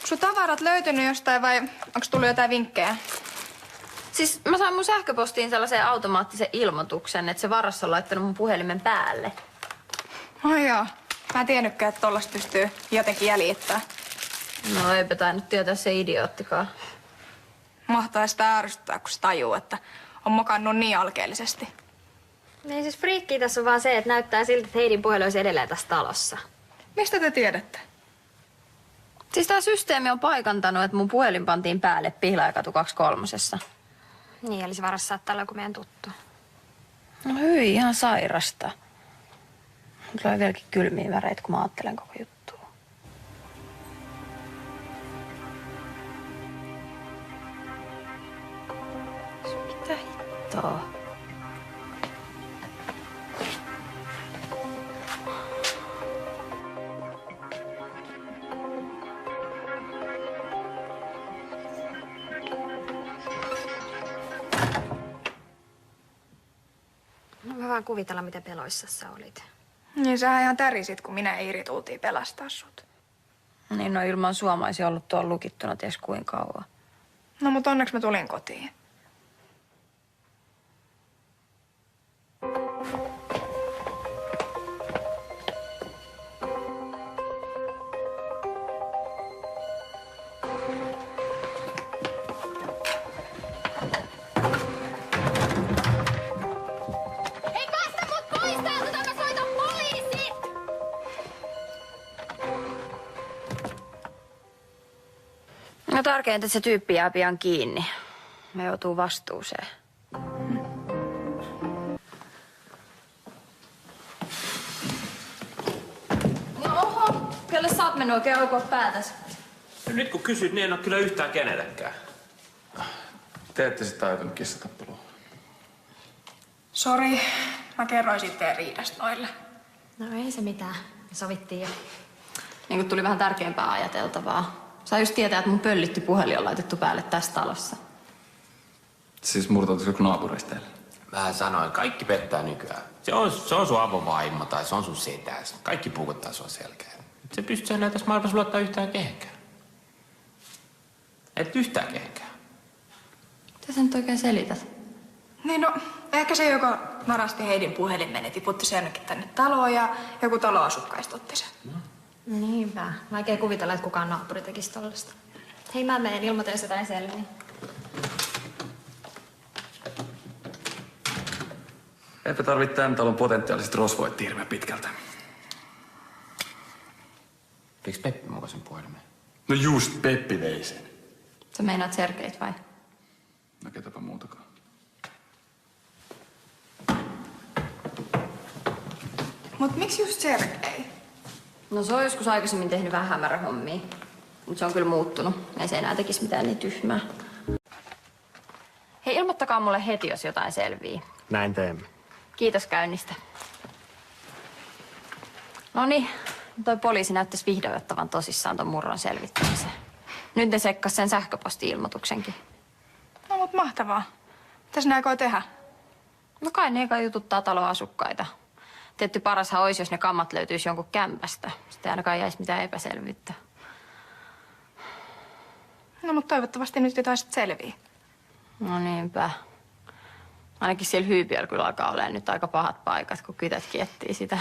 sun tavarat löytynyt jostain vai onko tullut jotain vinkkejä? Siis mä sain mun sähköpostiin sellaisen automaattisen ilmoituksen, että se varas on laittanut mun puhelimen päälle. Ai joo. Mä en tiennytkään, että tollaista pystyy jotenkin jäljittämään. No eipä tainnut tietää se idioottikaan. Mahtaa sitä ärsyttää, kun se tajuu, että on mokannut niin alkeellisesti. Niin siis friikkiä tässä on vaan se, että näyttää siltä, että Heidin puhelin olisi edelleen tässä talossa. Mistä te tiedätte? Siis tää systeemi on paikantanut, että mun puhelin pantiin päälle Pihlaajakatu 23. Niin, eli se varas saattaa olla joku meidän tuttu. No hyi, ihan sairasta. Tulee vieläkin kylmiä väreitä, kun mä ajattelen koko juttua. Mitä hittoa? No mä vaan kuvitella, miten peloissa sä olit. Niin sä ihan tärisit, kun minä ja Iiri tultiin pelastaa sut. Niin no ilman sua mä olisin ollut tuolla lukittuna ties kuinka kauan. No mut onneksi mä tulin kotiin. No tärkeintä, että se tyyppi jää pian kiinni. Me joutuu vastuuseen. No oho, kelle sä oot mennyt oikein oikoa päätäs? No nyt kun kysyt, niin en ole kyllä yhtään kenellekään. Te ette sitä ajatellut kissatappelua. Sori, mä kerroin sitten riidasta noille. No ei se mitään. Me sovittiin jo. Niin kun tuli vähän tärkeämpää ajateltavaa. Saa just tietää, että mun pöllitty puhelin on laitettu päälle tässä talossa. Siis murtautuisiko joku naapureista teille? Mä sanoin, kaikki pettää nykyään. Se on sun avovaimo tai se on sun setäs. Kaikki puukottaa sua selkään. Et se pystyy enää tässä maailmassa luottaa yhtään kehenkään. Et yhtään kehenkään. Mitä sä nyt oikein selität? Niin no, ehkä se joka narasti Heidin puhelimen ja tiputti sen jonnekin tänne taloon ja joku taloasukkaista otti sen. Niinpä. Vaikea kuvitella, että kukaan naapuri tekisi tollasta. Hei, mä menen ilmoitan, jos jotain selviää. Eipä tarvitse tämän talon potentiaaliset rosvoit hirveän pitkältä. Piks Peppi mukaan sen puhelimen? No just, Peppi vei sen. Sä meinaat Sergeit vai? No ketäpä muutakaan. Mut miksi just Sergei? No se on joskus aikaisemmin tehnyt vähän hämärähommia. Mutta se on kyllä muuttunut. Ei se enää tekisi mitään niin tyhmää. Hei, ilmoittakaa mulle heti, jos jotain selvii. Näin teemme. Kiitos käynnistä. Noniin, toi poliisi näyttäisi vihdoin ottavan tosissaan ton murron selvittämiseen. Nyt ne sekkas sen sähköposti-ilmoituksenkin. No mut mahtavaa. Mitäs ne aikoo tehdä? No kai ne eka jututtaa talon asukkaita. Tietty parashan olisi, jos ne kammat löytyisi jonkun kämpästä. Sitten ei ainakaan jäisi mitään epäselvyyttä. No mut toivottavasti nyt jotain sit selvii. No niinpä. Ainakin siellä hyypiöllä kyllä alkaa olemaan nyt aika pahat paikat, kun kytät kiettii sitä.